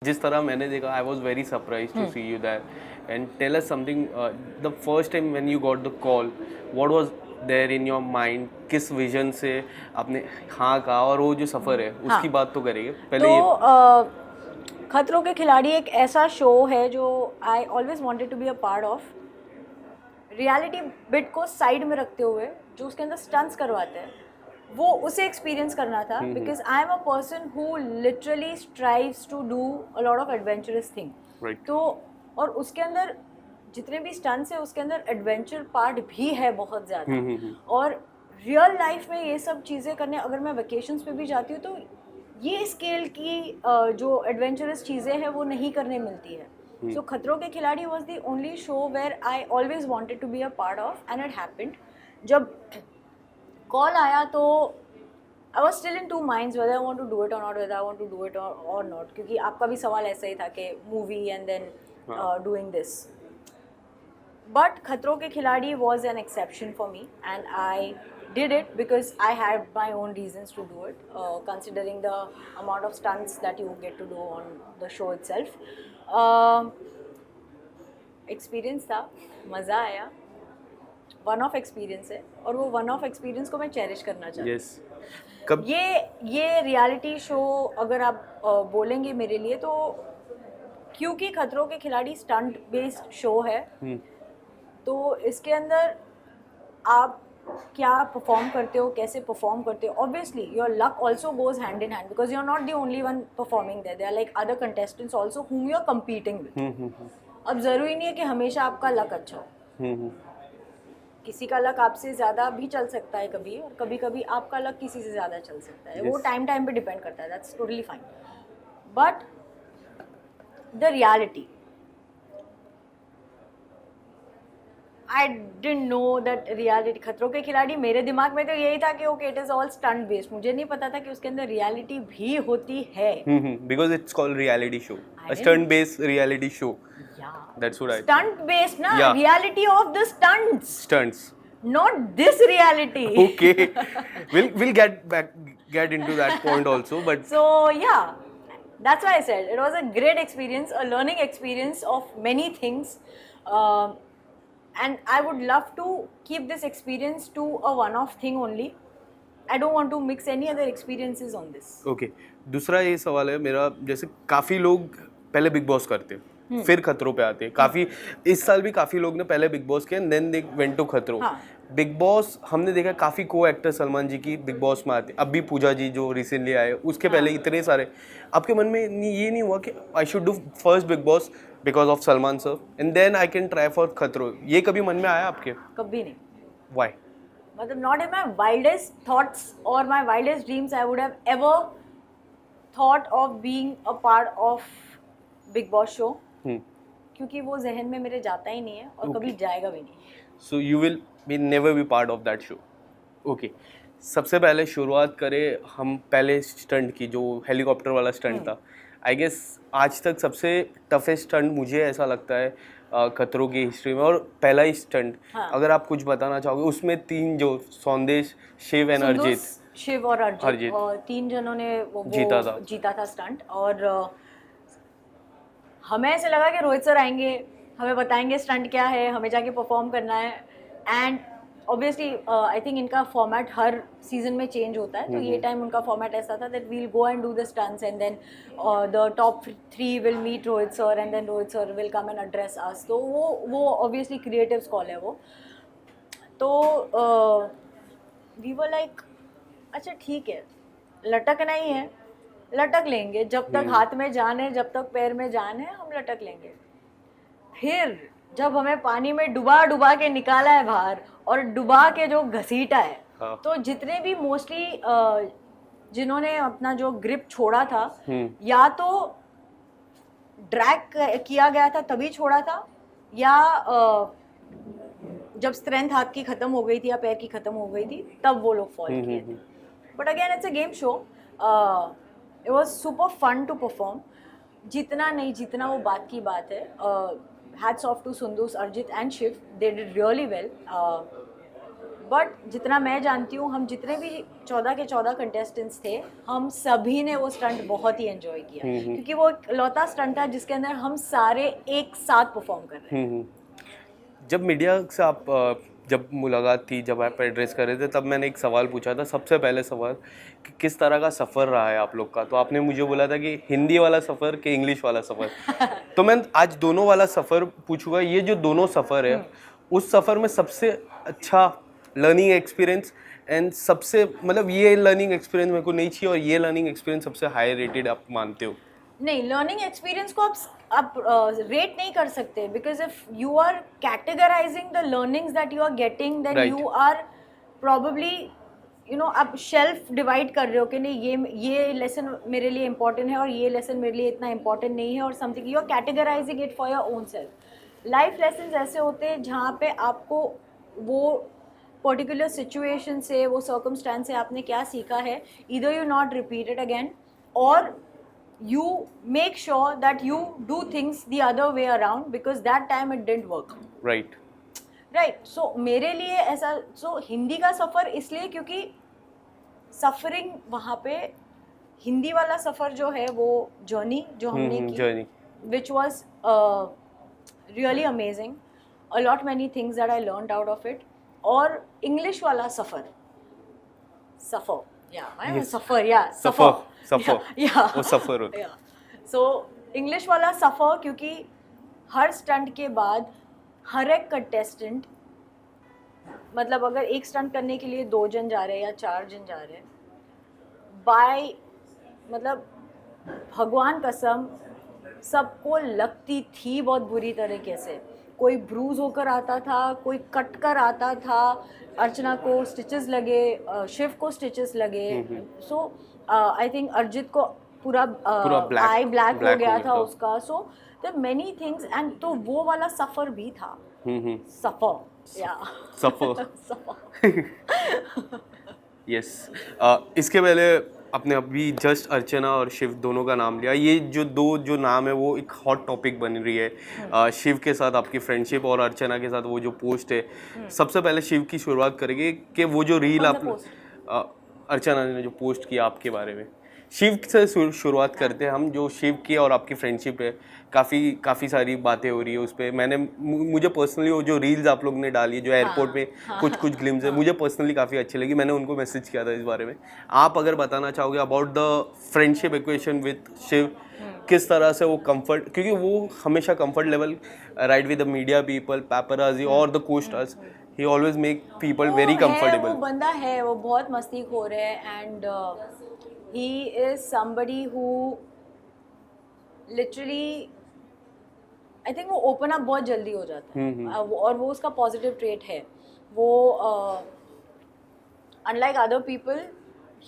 जिस तरह मैंने देखा, I was very surprise to see you that. And tell us something, the first time when you got the call, what was there in your mind? किस vision से आपने हाँ कहा, और वो जो सफ़र है उसकी बात तो करेंगे पहले. तो खतरों के खिलाड़ी एक ऐसा शो है जो I always wanted to be a part of. Reality bit को साइड में रखते हुए जो उसके अंदर स्टंट्स करवाते हैं वो उसे एक्सपीरियंस करना था, because I am a person who literally strives to do a lot of adventurous thing. Right. तो और उसके अंदर जितने भी स्टंट्स हैं उसके अंदर एडवेंचर पार्ट भी है बहुत ज़्यादा. और रियल लाइफ में ये सब चीज़ें करने, अगर मैं वेकेशंस पे भी जाती हूँ तो ये स्केल की जो एडवेंचरस चीज़ें हैं वो नहीं करने मिलती है. सो Khatron Ke Khiladi was the only show where I always wanted to be a part of, and it happened. जब कॉल आया तो I was still in two minds whether I want to do it or not, whether I want to do it or not, क्योंकि आपका भी सवाल ऐसा ही था कि movie and then doing this. But Khatron Ke Khiladi was an exception for me and I did it because I had my own reasons to do it, considering the amount of stunts that you get to do on the show itself. Experience था, मज़ा आया, one of experience है और वो one of experience को मैं cherish करना चाहती हूँ. Yes. कब ये रियलिटी शो अगर आप बोलेंगे मेरे लिए तो, क्योंकि खतरों के खिलाड़ी स्टंट बेस्ड शो है, तो इसके अंदर आप क्या परफॉर्म करते हो, कैसे परफॉर्म करते हो. Obviously your luck also goes hand in hand because you are not the only one performing there, they are like other contestants also whom you are competing with. अब ज़रूरी नहीं है कि हमेशा आपका लक अच्छा हो. किसी का लक आपसे ज़्यादा भी चल सकता है कभी, और कभी कभी आपका लक किसी से ज़्यादा चल सकता है. वो टाइम पे डिपेंड करता है, that's totally fine. But the reality, I didn't know that reality. खतरों के खिलाड़ी मेरे दिमाग में तो यही था कि okay it is all stunt based. मुझे नहीं पता था कि उसके अंदर रियलिटी भी होती है. Because it's called reality show, a stunt-based reality show. Yeah. That's what I. Stunt based, na? Yeah. Reality of the stunts. Stunts. Not this reality. Okay. We'll get into that point also, but So yeah, that's why I said it was a great experience, a learning experience of many things, and I would love to keep this experience to a one-off thing only. I don't want to mix any other experiences on this. okay. दूसरा ये सवाल है मेरा, जैसे काफी लोग पहले big boss करते हैं फिर खतरों पे आते हैं. काफी इस साल भी काफी लोग ने पहले बिग बॉस किया, देन दे वेंट टू खतरों. बिग बॉस हमने देखा काफी को एक्टर सलमान जी की बिग बॉस में आते, अब भी पूजा जी जो रिसेंटली आए, उसके पहले इतने सारे. आपके मन में ये नहीं हुआ कि I should do first Bigg Boss because of Salman sir and then I can try for खतरों? ये कभी मन में आया आपके? कभी नहीं. व्हाई? मतलब not in my wildest thoughts or my wildest dreams I would have ever thought of being a part of Big Boss show. क्योंकि वो जहन में मेरे जाता ही नहीं है और कभी जाएगा भी नहीं. So you will be never be part of that show. Okay. सबसे पहले शुरुआत करें हम पहले स्टंट की, जो हेलीकॉप्टर वाला स्टंट था. आई गेस आज तक सबसे टफेस्ट स्टंट मुझे ऐसा लगता है खतरों की हिस्ट्री में, और पहला ही स्टंट. अगर आप कुछ बताना चाहोगे, उसमें 3 जो सौंदेश, शिव एंड अर्जित, शिव और अर्जित और 3 जनों ने वो जीता था स्टंट. और हमें ऐसे लगा कि रोहित सर आएंगे, हमें बताएंगे स्टंट क्या है, हमें जाके परफॉर्म करना है. एंड ऑब्वियसली आई थिंक इनका फॉर्मेट हर सीजन में चेंज होता है, तो ये टाइम उनका फॉर्मेट ऐसा था that we'll go and do the stunts and then the top 3 will meet Rohit sir and then Rohit sir will come and address us. तो वो ऑब्वियसली क्रिएटिव्स कॉल है वो. तो वी वर लाइक अच्छा ठीक है, लटकना ही है, लटक लेंगे. जब तक हाथ में जान है, जब तक पैर में जान है, हम लटक लेंगे. फिर जब हमें पानी में डुबा के निकाला है बाहर और डुबा के जो घसीटा है, तो जितने भी मोस्टली जिन्होंने अपना जो ग्रिप छोड़ा था, या तो ड्रैग किया गया था तभी छोड़ा था, या जब स्ट्रेंथ हाथ की खत्म हो गई थी या पैर की खत्म हो गई थी तब वो लोग फॉल किए थे. But again it's a game show. It was super fun to perform. जीतना नहीं जीतना वो बात की बात है. Hats off to Sundus, Arjit and Shiv. They did really well. But जितना मैं जानती हूँ, हम जितने भी 14 के 14 कंटेस्टेंट्स थे, हम सभी ने वो स्टंट बहुत ही एंजॉय किया, क्योंकि वो एक लौता स्टंट था जिसके अंदर हम सारे एक साथ परफॉर्म कर रहे हैं। जब मीडिया से आप जब मुलाकात थी, जब आप एड्रेस कर रहे थे, तब मैंने एक सवाल पूछा था, सबसे पहले सवाल कि किस तरह का सफ़र रहा है आप लोग का। तो आपने मुझे बोला था कि हिंदी वाला सफ़र कि इंग्लिश वाला सफ़र। तो मैं आज दोनों वाला सफ़र पूछूंगा। ये जो दोनों सफ़र है, उस सफ़र में सबसे अच्छा लर्निंग एक्सपीरियंस एंड सबसे मतलब ये लर्निंग एक्सपीरियंस मेरे को नहीं चाहिए और ये लर्निंग एक्सपीरियंस सबसे हाई रेटेड आप मानते हो? नहीं, लर्निंग एक्सपीरियंस को आप रेट नहीं कर सकते, because if you are categorising the learnings that you are getting, then Right. You are probably आप शेल्फ डिवाइड कर रहे हो कि नहीं, ये लेसन मेरे लिए इंपॉर्टेंट है और ये लेसन मेरे लिए इतना इंपॉर्टेंट नहीं है, और something you are categorising it for your own self. Life lesson ऐसे होते हैं जहाँ पे आपको वो पर्टिकुलर सिचुएशन से, वो सर्कमस्टेंस से आपने क्या सीखा है, either you not repeat it again, और you make sure that you do things the other way around, because that time it didn't work. Right. So मेरे लिए ऐसा, हिंदी का सफ़र इसलिए क्योंकि सफरिंग वहाँ पे, हिंदी वाला सफ़र जो है वो जर्नी जो हमने की, which was really amazing, a lot many things that I learned out of it. और इंग्लिश वाला सफ़र सो इंग्लिश वाला सफ़र, क्योंकि हर स्टंट के बाद हर एक कंटेस्टेंट, मतलब अगर एक स्टंट करने के लिए 2 जन जा रहे हैं या 4 जन जा रहे हैं, मतलब भगवान कसम सबको लगती थी बहुत बुरी तरीके से। कोई ब्रूज होकर आता था, कोई कट कर आता था, अर्चना को स्टिचेस लगे, शिव को स्टिचेस लगे, सो आई थिंक अरिजीत को पूरा आई ब्लैक हो गया था उसका। So there many things, and तो वो वाला सफ़र भी था, यस। इसके पहले आपने अभी जस्ट अर्चना और शिव दोनों का नाम लिया। ये जो नाम है वो एक हॉट टॉपिक बन रही है। शिव के साथ आपकी फ्रेंडशिप और अर्चना के साथ वो जो पोस्ट है, सबसे पहले शिव की शुरुआत करेंगे कि वो जो रील अर्चना ने जो पोस्ट किया आपके बारे में, शिव से शुरुआत करते हैं हम। जो शिव की और आपकी फ्रेंडशिप है, काफ़ी सारी बातें हो रही है उस पर। मुझे पर्सनली वो जो रील्स आप लोग ने डाली है, जो एयरपोर्ट में कुछ ग्लिम्स है, मुझे पर्सनली काफ़ी अच्छी लगी। मैंने उनको मैसेज किया था इस बारे में। आप अगर बताना चाहोगे about the friendship equation with Shiv, किस तरह से वो कंफर्ट, क्योंकि वो हमेशा comfort level ride with the media people, paparazzi और the co stars, he always make people very comfortable. वो बंदा है, वो बहुत मस्तीखोर है, and he is somebody who literally, I think वो open up बहुत जल्दी हो जाता है, और वो उसका positive trait है। वो unlike other people,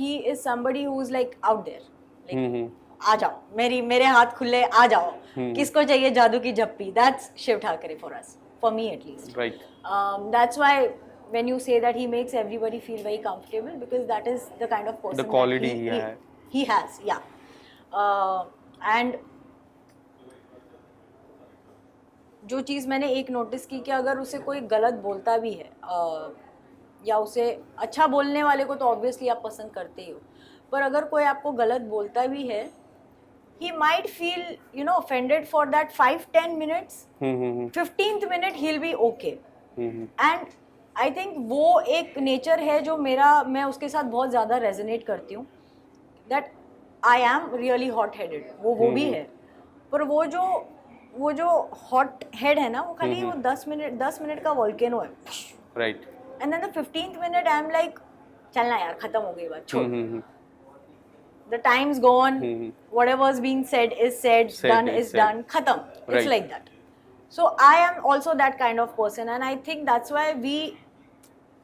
he is somebody who is like out there, like आ जाओ, मेरे हाथ खुले, आ जाओ, किसको चाहिए जादू की झप्पी, that's Shiv Thakare for us, for me at least. Right. That's why when you say that he makes everybody feel very comfortable, because that is the kind of person, the quality he has, and जो चीज़ मैंने एक notice की कि अगर उसे कोई गलत बोलता भी है, या उसे अच्छा बोलने वाले को तो ऑब्वियसली आप पसंद करते ही हो, पर अगर कोई आपको गलत बोलता भी है, he might feel offended for that 5-10 minutes, 15th minute he'll be okay, and I think वो एक नेचर है जो मैं उसके साथ बहुत ज़्यादा रेजोनेट करती हूँ, that I am really hot headed, वो भी है, पर वो जो हॉट हेड है ना, वो खाली वो 10 मिनट का वोल्केनो है, right, and then the 15th minute I am like, चलना यार, खत्म हो गई बात, छोड़, the time's gone, whatever's being said is said, done is done, khatam, it's like that. So I am also that kind of person, and I think that's why we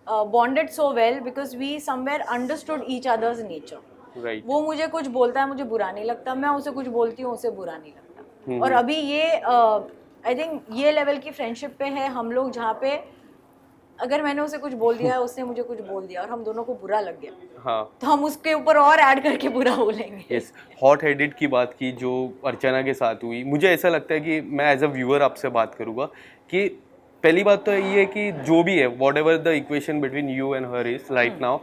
bonded so well, because we somewhere understood each other's nature. Right. वो मुझे कुछ बोलता है, मुझे बुरा नहीं लगता, मैं उसे कुछ बोलती हूँ, उसे बुरा नहीं लगता। और अभी ये आई थिंक ये लेवल की फ्रेंडशिप पे है हम लोग, जहाँ पे अगर मैंने उसे कुछ बोल दिया है, उसने मुझे कुछ बोल दिया और हम दोनों को बुरा लग गया, हाँ, तो हम उसके ऊपर और ऐड करके बुरा बोलेंगे। यस, हॉट हेडेड की बात की जो अर्चना के साथ हुई, मुझे ऐसा लगता है कि मैं एज अ व्यूअर आपसे बात करूँगा कि पहली बात तो ये है कि जो भी है what ever the equation between you and her is right now,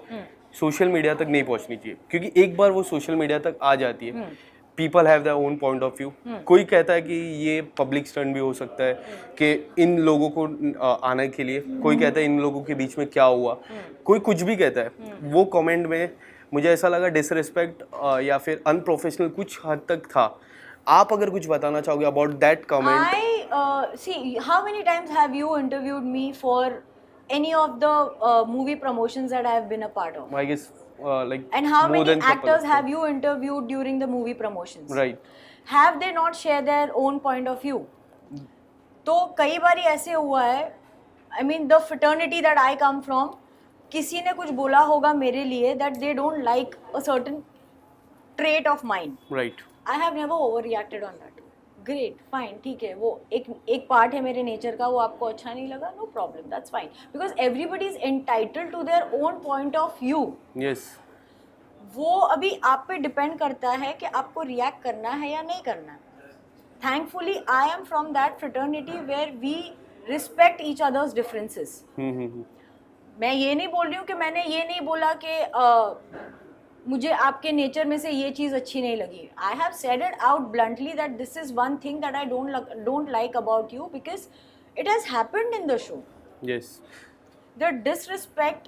social media तक नहीं पहुंचनी चाहिए, क्योंकि एक बार वो सोशल मीडिया तक आ जाती है, people have their own point of view. कोई कहता है कि ये पब्लिक स्टंट भी हो सकता है कि इन लोगों को आने के लिए, कोई कहता है इन लोगों के बीच में क्या हुआ, कोई कुछ भी कहता है। वो कमेंट में मुझे ऐसा लगा डिसरिस्पेक्ट या फिर अनप्रोफेशनल कुछ हद तक था। आप अगर कुछ बताना चाहोगे about that comment? See, how many times have you interviewed me for any of the movie promotions that I have been a part of? I guess like And how more many than couple actors of have you interviewed during the movie promotions? Right. Have they not shared their own point of view? तो कई बार ऐसे हुआ है, I mean the fraternity that I come from, किसी ने कुछ बोला होगा मेरे लिए that they don't like a certain trait of mine. Right. I have never overreacted on that. Great, fine, ठीक है, वो एक पार्ट है मेरे नेचर का, वो आपको अच्छा नहीं लगा, no problem, that's fine. Because everybody is entitled to their own point of view. Yes. वो अभी आप पे डिपेंड करता है कि आपको रिएक्ट करना है या नहीं करना है. Thankfully, I am from that fraternity where we respect each other's differences. मैं ये नहीं बोल रही हूँ कि मैंने ये नहीं बोला कि मुझे आपके नेचर में से ये चीज़ अच्छी नहीं लगी. I have said it out bluntly that this is one thing that I don't like about you because it has happened in the show. Yes. The disrespect,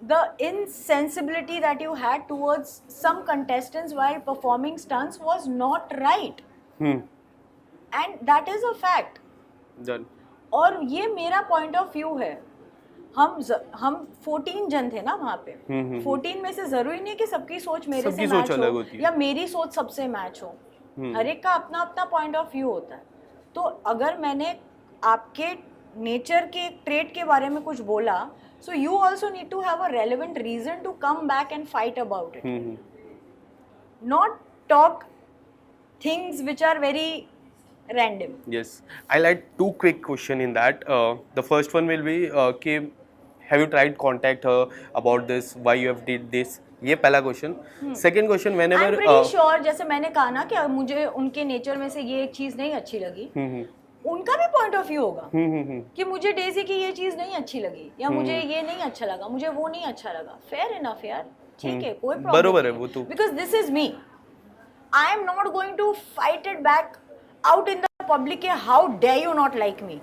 the insensibility that you had towards some contestants while performing stunts was not right. And that is a fact. Done. और ये मेरा point of view है. हम 14 जन थे ना वहाँ पे. 14 में से जरूरी नहीं कि सबकी सोच मेरे से मैच हो या मेरी सोच सबसे मैच हो. हर एक का अपना अपना पॉइंट ऑफ व्यू होता है. तो अगर मैंने आपके नेचर के ट्रेट के बारे में कुछ बोला, so you also need to have a relevant reason to come back and fight about it. Not talk things which are very random. Yes. I'll add two quick question in that. The first one will be कि have you tried contact her about this? Why you have did this? ये पहला question. Second question whenever I'm pretty sure, जैसे मैंने कहा ना कि मुझे उनके नेचर में से ये एक चीज़ नहीं अच्छी लगी, उनका भी पॉइंट ऑफ व्यू होगा कि मुझे डेजी की ये चीज़ नहीं अच्छी लगी या मुझे ये नहीं अच्छा लगा, मुझे वो नहीं अच्छा लगा. फेयर इनफ यार, ठीक है, कोई प्रॉब्लम बरोबर है वो तो. Because this is me. I am not going to fight it back out in the public के how dare you not like me.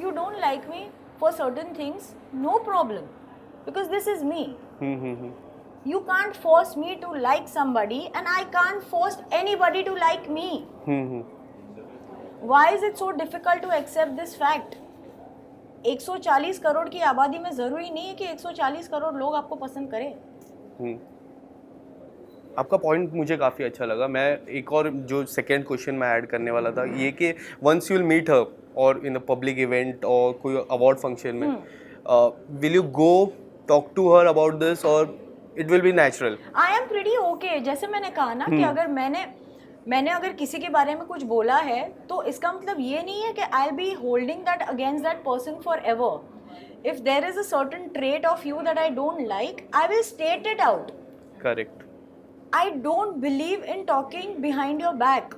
You don't like me for certain things, no problem, because this is me. You can't force me to like somebody and I can't force anybody to like me. Why is it so difficult to accept this fact? 140 crore की आबादी में ज़रूरी नहीं है कि 140 करोड़ लोग आपको पसंद करें. आपका पॉइंट मुझे काफ़ी अच्छा लगा. मैं एक और जो सेकेंड क्वेश्चन मैं ऐड करने वाला था ये कि once you will meet her or in a public event और कोई अवार्ड फंक्शन में, will you go talk to her about this or it will be natural? I am pretty okay. जैसे मैंने कहा ना कि अगर मैंने अगर किसी के बारे में कुछ बोला है तो इसका मतलब ये नहीं है कि I will be holding that against that person forever. If there is a certain trait of you that I don't like, I will state it out. Correct. I don't believe in talking behind your back.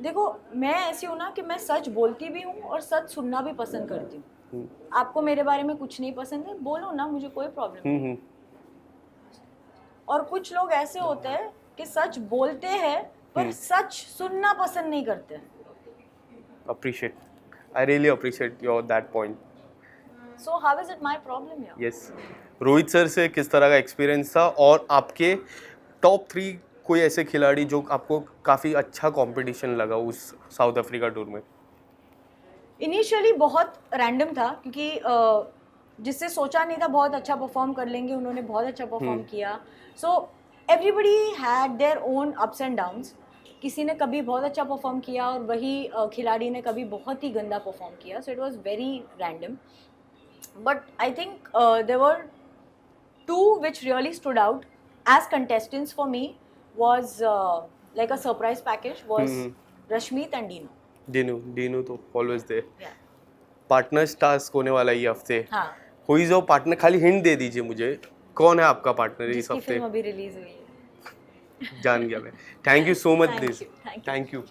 देखो, मैं ऐसी हूँ ना कि मैं सच बोलती भी हूँ और सच सुनना भी पसंद करती हूँ. आपको मेरे बारे में कुछ नहीं पसंद है, बोलो ना, मुझे कोई प्रॉब्लम नहीं. और कुछ लोग ऐसे होते हैं कि सच बोलते हैं पर सच सुनना पसंद नहीं करते. Appreciate. I really appreciate your that point. So how is it my problem here? Yes. Rohit sir से किस तरह का एक्सपीरियंस था और आपके टॉप 3 कोई ऐसे खिलाड़ी जो आपको काफ़ी अच्छा कंपटीशन लगा उस साउथ अफ्रीका टूर में? इनिशियली बहुत रैंडम था क्योंकि जिससे सोचा नहीं था बहुत अच्छा परफॉर्म कर लेंगे, उन्होंने बहुत अच्छा परफॉर्म किया. So everybody had their own ups and downs. किसी ने कभी बहुत अच्छा परफॉर्म किया और वही खिलाड़ी ने कभी बहुत ही गंदा परफॉर्म किया. So it was very random. But I think there were 2 which really stood out as contestants for me was like a surprise package was Rashmeet and Dino. Dino तो always there. Yeah. Partners task होने वाला ये हफ्ते. हाँ. कोई जो partner, खाली hint दे दीजिए मुझे, कौन है आपका पार्टनर इस हफ्ते? फिल्म अभी रिलीज हुई है. जान गया मैं. Thank you so much this. Thank you. Thank you.